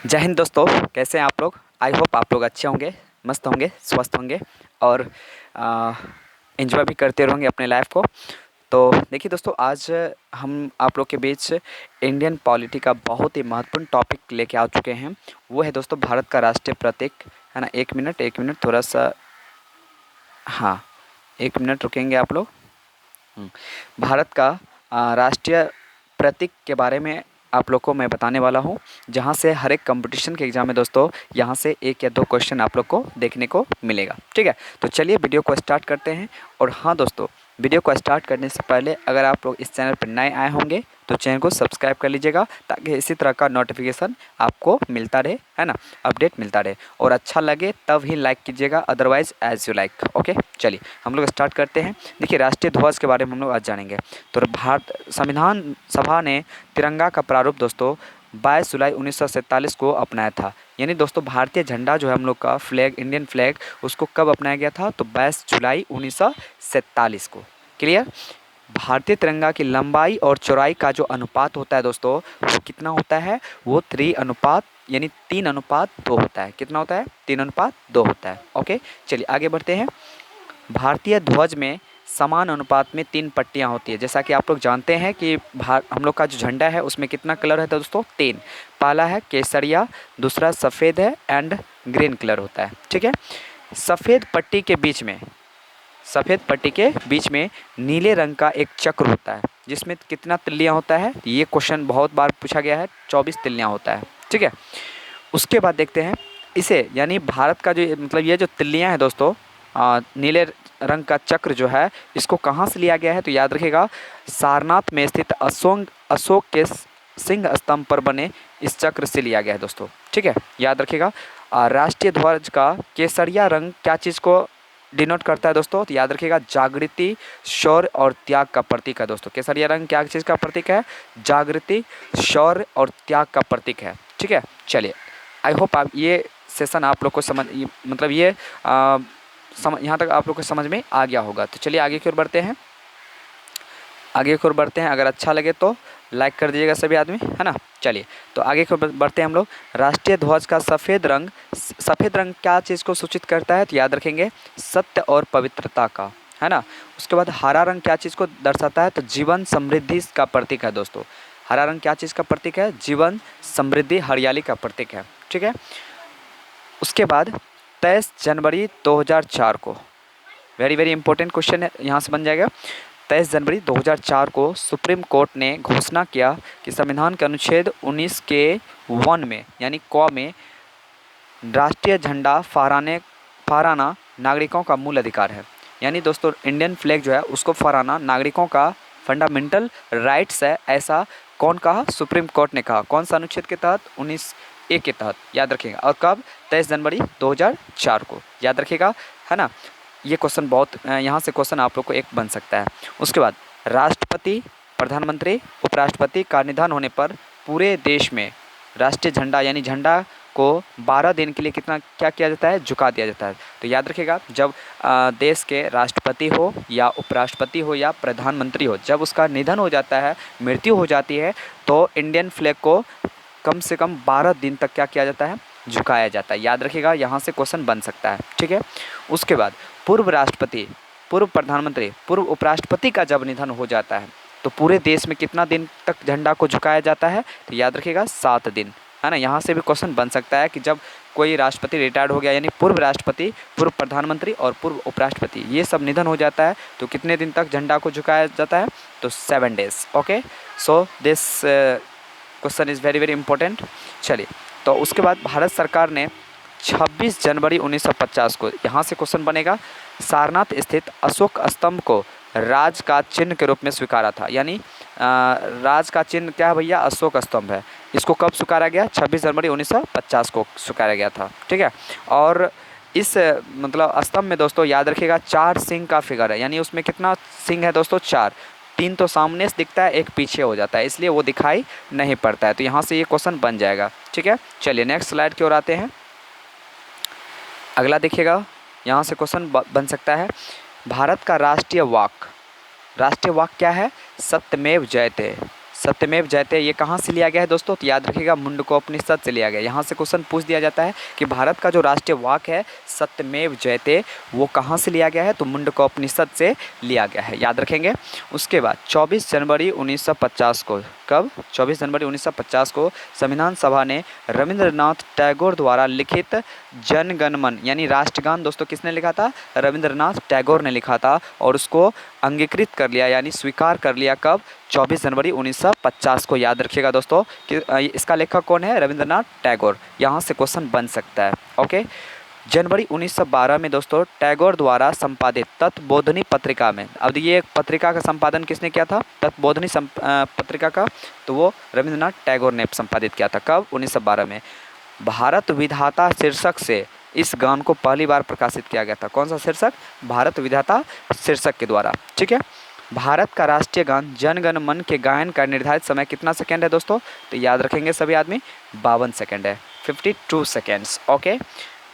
जय हिंद दोस्तों, कैसे हैं आप लोग। आई होप आप लोग अच्छे होंगे, मस्त होंगे, स्वस्थ होंगे और एंजॉय भी करते रहेंगे अपने लाइफ को। तो देखिए दोस्तों, आज हम आप लोग के बीच इंडियन पॉलिटी का बहुत ही महत्वपूर्ण टॉपिक लेके आ चुके हैं। वो है दोस्तों भारत का राष्ट्रीय प्रतीक, है ना। एक मिनट थोड़ा सा, हाँ, एक मिनट रुकेंगे आप लोग। भारत का राष्ट्रीय प्रतीक के बारे में आप लोग को मैं बताने वाला हूँ, जहाँ से हर एक कंपटीशन के एग्ज़ाम में दोस्तों यहाँ से एक या दो क्वेश्चन आप लोग को देखने को मिलेगा। ठीक है, तो चलिए वीडियो को स्टार्ट करते हैं। और हाँ दोस्तों, वीडियो को स्टार्ट करने से पहले अगर आप लोग इस चैनल पर नए आए होंगे तो चैनल को सब्सक्राइब कर लीजिएगा, ताकि इसी तरह का नोटिफिकेशन आपको मिलता रहे, है ना, अपडेट मिलता रहे। और अच्छा लगे तब ही लाइक कीजिएगा, otherwise as you like. Okay, चलिए हम लोग स्टार्ट करते हैं। देखिए, राष्ट्रीय ध्वज के बारे में हम लोग आज जानेंगे। तो भारत संविधान सभा ने तिरंगा का प्रारूप दोस्तों 22 जुलाई 1947 को अपनाया था। यानी दोस्तों भारतीय झंडा जो है हम लोग का फ्लैग, इंडियन फ्लैग, उसको कब अपनाया गया था? तो 22 जुलाई 1947 को। क्लियर। भारतीय तिरंगा की लंबाई और चौड़ाई का जो अनुपात होता है दोस्तों, वो कितना होता है? वो 3 अनुपात यानी 3:2 होता है। कितना होता है? 3:2 होता है। ओके, चलिए आगे बढ़ते हैं। भारतीय ध्वज में समान अनुपात में 3 पट्टियाँ होती है। जैसा कि आप लोग जानते हैं कि हम लोग का जो झंडा है उसमें कितना कलर है दोस्तों? 3। पहला है केसरिया, दूसरा सफ़ेद है एंड ग्रीन कलर होता है। ठीक है। सफ़ेद पट्टी के बीच में नीले रंग का एक चक्र होता है, जिसमें कितना तिल्लियाँ होता है? ये क्वेश्चन बहुत बार पूछा गया है। 24 तिल्लियाँ होता है। ठीक है। उसके बाद देखते हैं इसे, यानी भारत का जो मतलब ये जो तिल्लियाँ हैं दोस्तों, नीले रंग का चक्र जो है, इसको कहाँ से लिया गया है? तो याद रखिएगा, सारनाथ में स्थित अशोक के सिंह स्तंभ पर बने इस चक्र से लिया गया है दोस्तों। ठीक है, याद रखिएगा। राष्ट्रीय ध्वज का केसरिया रंग क्या चीज़ को डिनोट करता है दोस्तों? तो याद रखिएगा, जागृति, शौर्य और त्याग का प्रतीक है दोस्तों। केसरिया रंग क्या चीज़ का प्रतीक है? जागृति, शौर्य और त्याग का प्रतीक है। ठीक है, चलिए आई होप आप ये सेशन आप लोग को समझ मतलब ये यहाँ तक आप लोग को समझ में आ गया होगा। तो चलिए आगे की ओर बढ़ते हैं। अगर अच्छा लगे तो लाइक कर दीजिएगा सभी आदमी, है ना। चलिए तो आगे की ओर बढ़ते हैं हम लोग। राष्ट्रीय ध्वज का सफ़ेद रंग क्या चीज़ को सूचित करता है? तो याद रखेंगे, सत्य और पवित्रता का, है ना। उसके बाद हरा रंग क्या चीज़ को दर्शाता है? तो जीवन समृद्धि का प्रतीक है दोस्तों। हरा रंग क्या चीज़ का प्रतीक है? जीवन, समृद्धि, हरियाली का प्रतीक है। ठीक है। उसके बाद 23 जनवरी 2004 को, वेरी वेरी इंपॉर्टेंट क्वेश्चन है, यहाँ से बन जाएगा। 23 जनवरी 2004 को सुप्रीम कोर्ट ने घोषणा किया कि संविधान के अनुच्छेद 19 के 1 में यानी क में राष्ट्रीय झंडा फहराना नागरिकों का मूल अधिकार है। यानी दोस्तों इंडियन फ्लैग जो है उसको फहराना नागरिकों का फंडामेंटल राइट्स है, ऐसा कौन कहा? सुप्रीम कोर्ट ने कहा। कौन सा अनुच्छेद के तहत? 19A के तहत। याद रखिएगा। और कब? 23 जनवरी 2004 को। याद रखिएगा, है ना। ये क्वेश्चन बहुत यहाँ से क्वेश्चन आप लोग को एक बन सकता है। उसके बाद राष्ट्रपति, प्रधानमंत्री, उपराष्ट्रपति का निधन होने पर पूरे देश में राष्ट्रीय झंडा यानी झंडा को 12 दिन के लिए क्या किया जाता है? झुका दिया जाता है। तो याद रखिएगा, जब देश के राष्ट्रपति हो या उपराष्ट्रपति हो या प्रधानमंत्री हो, जब उसका निधन हो जाता है, मृत्यु हो जाती है, तो इंडियन फ्लैग को कम से कम 12 दिन तक क्या किया जाता है? झुकाया जाता है। याद रखिएगा, यहाँ से क्वेश्चन बन सकता है। ठीक है। उसके बाद पूर्व राष्ट्रपति, पूर्व प्रधानमंत्री, पूर्व उपराष्ट्रपति का जब निधन हो जाता है तो पूरे देश में कितना दिन तक झंडा को झुकाया जाता है? तो याद रखिएगा 7 दिन, है ना। यहाँ से भी क्वेश्चन बन सकता है कि जब कोई राष्ट्रपति रिटायर्ड हो गया, यानी पूर्व राष्ट्रपति, पूर्व प्रधानमंत्री और पूर्व उपराष्ट्रपति, ये सब निधन हो जाता है, तो कितने दिन तक झंडा को झुकाया जाता है? तो 7 days. Okay, so this question is very very important. चलिए, तो उसके बाद भारत सरकार ने 26 जनवरी 1950 को, यहाँ से क्वेश्चन बनेगा, सारनाथ स्थित अशोक स्तंभ को राज का चिन्ह के रूप में स्वीकारा था। यानी राज का चिन्ह क्या है भैया? अशोक स्तंभ है। इसको कब स्वीकारा गया? 26 जनवरी 1950 को स्वीकारा गया था। ठीक है। और इस मतलब स्तंभ में दोस्तों याद रखिएगा 4 सिंह का फिगर है। यानी उसमें कितना सिंह है दोस्तों? 4। 3 तो सामने से दिखता है, एक पीछे हो जाता है, इसलिए वो दिखाई नहीं पड़ता है। तो यहाँ से ये क्वेश्चन बन जाएगा। ठीक है। चलिए नेक्स्ट स्लाइड की ओर आते हैं। अगला देखिएगा, यहाँ से क्वेश्चन बन सकता है, भारत का राष्ट्रीय वाक्य क्या है? सत्यमेव जयते। सत्यमेव जयते ये कहाँ से लिया गया है दोस्तों? तो याद रखिएगा मुंडकोपनिषद से लिया गया। यहाँ से क्वेश्चन पूछ दिया जाता है कि भारत का जो राष्ट्रीय वाक्य है सत्यमेव जयते वो कहाँ से लिया गया है? तो मुंडकोपनिषद से लिया गया है, याद रखेंगे। उसके बाद 24 जनवरी 1950 को, कब? 24 जनवरी 1950 को संविधान सभा ने रविंद्रनाथ टैगोर द्वारा लिखित जन गण मन यानी राष्ट्रगान दोस्तों किसने लिखा था? रविंद्रनाथ टैगोर ने लिखा था और उसको अंगीकृत कर लिया यानी स्वीकार कर लिया कब? 24 जनवरी 1950 को, याद रखिएगा दोस्तों कि इसका लेखक कौन है? रविंद्रनाथ टैगोर। यहाँ से क्वेश्चन बन सकता है। ओके, जनवरी 1912 में दोस्तों टैगोर द्वारा संपादित तत्वबोधिनी पत्रिका में, अब ये पत्रिका का संपादन किसने किया था? तत्वबोधिनी पत्रिका का, तो वो रविंद्रनाथ टैगोर ने संपादित किया था। कब? 1912 में। भारत विधाता शीर्षक से इस गान को पहली बार प्रकाशित किया गया था। कौन सा शीर्षक? भारत विधाता शीर्षक के द्वारा। ठीक है। भारत का राष्ट्रीय गान जन गण मन के गायन का निर्धारित समय कितना सेकंड है दोस्तों? तो याद रखेंगे सभी आदमी 52 सेकंड है, 52 सेकेंड्स। ओके।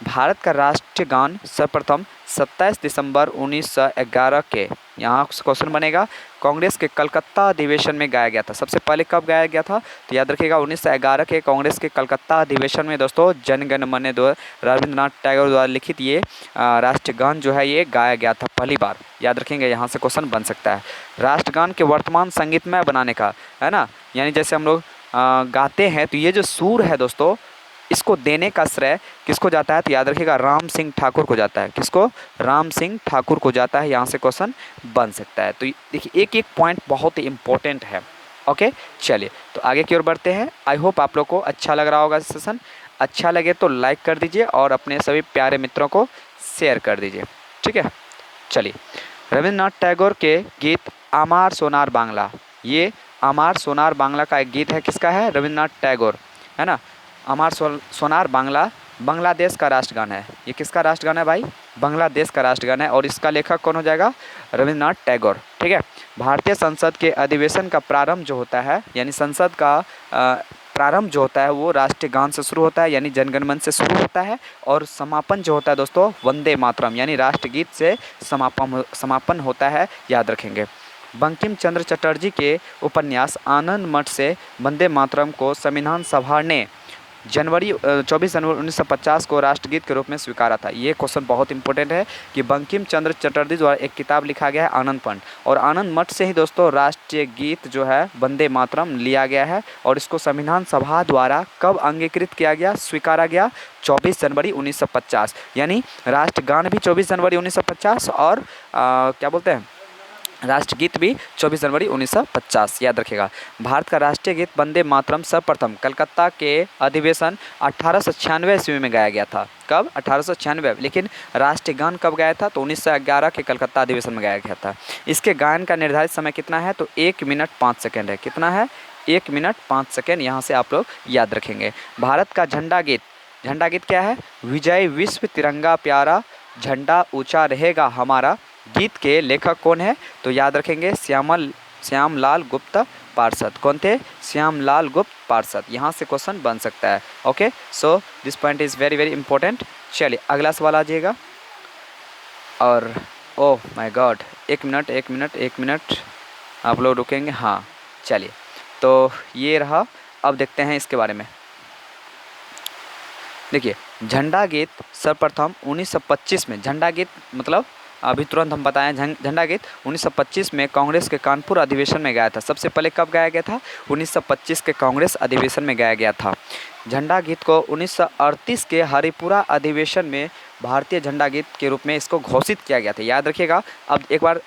भारत का राष्ट्रीय गान सर्वप्रथम 27 दिसंबर 1911 के, यहाँ क्वेश्चन बनेगा, कांग्रेस के कलकत्ता अधिवेशन में गाया गया था। सबसे पहले कब गाया गया था? तो याद रखिएगा 1911 के कांग्रेस के कलकत्ता अधिवेशन में दोस्तों जन गण मन रविंद्रनाथ टैगोर द्वारा लिखित ये राष्ट्रगान जो है ये गाया गया था पहली बार। याद रखेंगे, यहाँ से क्वेश्चन बन सकता है। राष्ट्रगान के वर्तमान संगीतमय बनाने का, है ना, यानी जैसे हम लोग गाते हैं तो ये जो सुर है दोस्तों इसको देने का श्रेय किसको जाता है? तो याद रखिएगा राम सिंह ठाकुर को जाता है। किसको? राम सिंह ठाकुर को जाता है। यहाँ से क्वेश्चन बन सकता है। तो देखिए एक एक पॉइंट बहुत ही इंपॉर्टेंट है। ओके, चलिए तो आगे की ओर बढ़ते हैं। आई होप आप लोग को अच्छा लग रहा होगा सेशन। अच्छा लगे तो लाइक कर दीजिए और अपने सभी प्यारे मित्रों को शेयर कर दीजिए। ठीक है, चलिए। रविंद्रनाथ टैगोर के गीत आमार सोनार बांग्ला, ये आमार सोनार बांग्ला का एक गीत है। किसका है? रविंद्रनाथ टैगोर, है ना। अमार सोनार बांग्ला बांग्लादेश का राष्ट्रगान है। ये किसका राष्ट्रगान है भाई? बांग्लादेश का राष्ट्रगान है और इसका लेखक कौन हो जाएगा? रविंद्रनाथ टैगोर। ठीक है। भारतीय संसद के अधिवेशन का प्रारंभ जो होता है यानी संसद का प्रारंभ जो होता है वो राष्ट्रीय गान से शुरू होता है यानी जनगण मन से शुरू होता है और समापन जो होता है दोस्तों वंदे मातरम यानी राष्ट्रगीत से समापन होता है। याद रखेंगे। बंकिम चंद्र चटर्जी के उपन्यास आनंद मठ से वंदे मातरम को संविधान सभा ने 24 जनवरी 1950 को राष्ट्रगीत के रूप में स्वीकारा था। ये क्वेश्चन बहुत इंपॉर्टेंट है कि बंकिम चंद्र चटर्जी द्वारा एक किताब लिखा गया है आनंद पंड और आनंद मठ से ही दोस्तों राष्ट्रीय गीत जो है वंदे मातरम लिया गया है और इसको संविधान सभा द्वारा कब अंगीकृत किया गया, स्वीकारा गया? 24 जनवरी 1950। यानी राष्ट्रगान भी 24 जनवरी 1950 और क्या बोलते हैं राष्ट्रगीत भी 24 जनवरी 1950। याद रखिएगा। भारत का राष्ट्रीय गीत वंदे मातरम सर्वप्रथम कलकत्ता के अधिवेशन 1896 ईस्वी में गाया गया था। कब? 1896। लेकिन राष्ट्रीय गान कब गाया था? तो 1911 के कलकत्ता अधिवेशन में गाया गया था। इसके गायन का निर्धारित समय कितना है? तो 1 मिनट 5 सेकेंड है। कितना है? 1 मिनट 5 सेकेंड। यहाँ से आप लोग याद रखेंगे। भारत का झंडा गीत क्या है? विजय विश्व तिरंगा प्यारा झंडा ऊंचा रहेगा हमारा गीत के लेखक कौन है? तो याद रखेंगे श्यामलाल गुप्त पार्षद। कौन थे? श्यामलाल गुप्त पार्षद। यहाँ से क्वेश्चन बन सकता है। Okay, so this point is very very important. चलिए अगला सवाल आ जाइएगा। और ओह माय गॉड, एक मिनट आप लोग रुकेंगे। हाँ चलिए, तो ये रहा। अब देखते हैं इसके बारे में। देखिए झंडा गीत सर्वप्रथम 1925 में, झंडा गीत मतलब अभी तुरंत हम बताएं, झंडा गीत 1925 में कांग्रेस के कानपुर अधिवेशन में गाया था। सबसे पहले कब गाया गया था? 1925 के कांग्रेस अधिवेशन में गाया गया था। झंडा गीत को 1938 के हरिपुरा अधिवेशन में भारतीय झंडा गीत के रूप में इसको घोषित किया गया था। याद रखिएगा। अब एक बार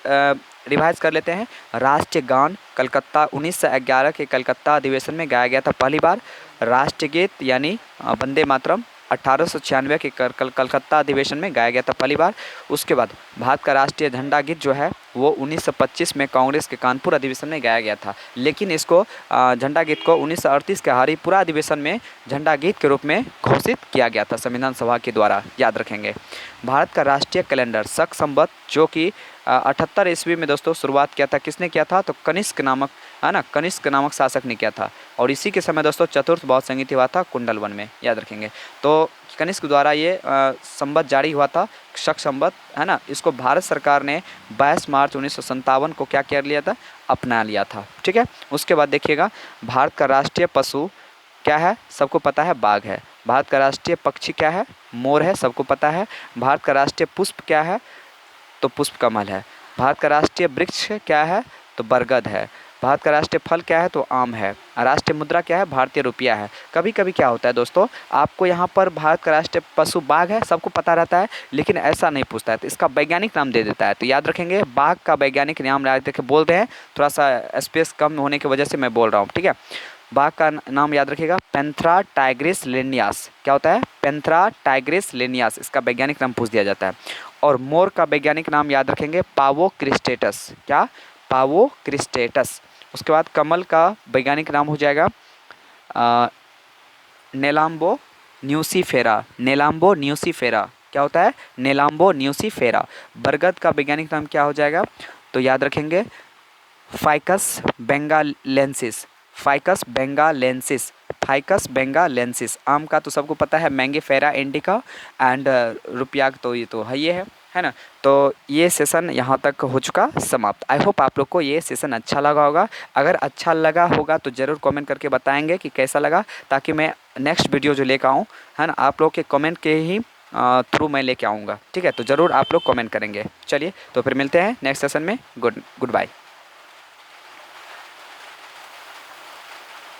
रिवाइज कर लेते हैं। राष्ट्रीय गान कलकत्ता 1911 के कलकत्ता अधिवेशन में गाया गया था पहली बार। राष्ट्रीय गीत यानी वंदे मातरम 1896 के कलकत्ता अधिवेशन में गाया गया था पहली बार। उसके बाद भारत का राष्ट्रीय झंडा गीत जो है वो 1925 में कांग्रेस के कानपुर अधिवेशन में गाया गया था। लेकिन इसको झंडा गीत को 1938 के हरिपुरा अधिवेशन में झंडा गीत के रूप में घोषित किया गया था संविधान सभा के द्वारा। याद रखेंगे। भारत का राष्ट्रीय कैलेंडर शक संवत जो कि 78 ईस्वी में दोस्तों शुरुआत किया था, किसने किया था? तो कनिष्क नामक, है ना, कनिष्क नामक शासक ने किया था। और इसी के समय दोस्तों चतुर्थ बौद्ध संगीत हुआ था कुंडलवन में। याद रखेंगे। तो कनिष्क द्वारा ये संवत जारी हुआ था, शक संवत, है ना। इसको भारत सरकार ने 22 मार्च 1957 को क्या कर लिया था, अपना लिया था, ठीक है। उसके बाद देखिएगा, भारत का राष्ट्रीय पशु क्या है, सबको पता है, बाघ है। भारत का राष्ट्रीय पक्षी क्या है, मोर है, सबको पता है। भारत का राष्ट्रीय पुष्प क्या है, तो पुष्प कमल है। भारत का राष्ट्रीय वृक्ष क्या है, तो बरगद है। भारत का राष्ट्रीय फल क्या है, तो आम है। राष्ट्रीय मुद्रा क्या है, भारतीय रुपया है। कभी कभी क्या होता है दोस्तों, आपको यहाँ पर भारत का राष्ट्रीय पशु बाघ है, सबको पता रहता है, लेकिन ऐसा नहीं पूछता है, तो इसका वैज्ञानिक नाम दे देता है। तो याद रखेंगे, बाघ का वैज्ञानिक नाम याद रखे, बोलते हैं, थोड़ा सा स्पेस कम होने की वजह से मैं बोल रहा हूँ, ठीक है। बाघ का नाम याद रखिएगा, पैंथेरा टाइग्रिस लिनियास। क्या होता है, पैंथेरा टाइग्रिस लिनियास, इसका वैज्ञानिक नाम पूछ दिया जाता है। और मोर का वैज्ञानिक नाम याद रखेंगे, पावो क्रिस्टेटस। क्या, पावो क्रिस्टेटस। उसके बाद कमल का वैज्ञानिक नाम हो जाएगा नेलाम्बो न्यूसीफेरा। नेलाम्बो न्यूसीफेरा क्या होता है, नेलाम्बो न्यूसीफेरा। बरगद का वैज्ञानिक नाम क्या हो जाएगा, तो याद रखेंगे ficus benghalensis. Ficus benghalensis, ficus benghalensis. आम का तो सबको पता है, मैंगीफेरा इंडिका। एंड रुपया तो ये तो है ना। तो ये सेशन यहाँ तक हो चुका समाप्त। आई होप आप लोग को ये सेशन अच्छा लगा होगा। अगर अच्छा लगा होगा तो ज़रूर कमेंट करके बताएंगे कि कैसा लगा, ताकि मैं नेक्स्ट वीडियो जो लेकर आऊँ, है ना, आप लोग के कमेंट के ही थ्रू मैं लेके आऊँगा, ठीक है। तो ज़रूर आप लोग कमेंट करेंगे। चलिए, तो फिर मिलते हैं नेक्स्ट सेशन में। Good bye.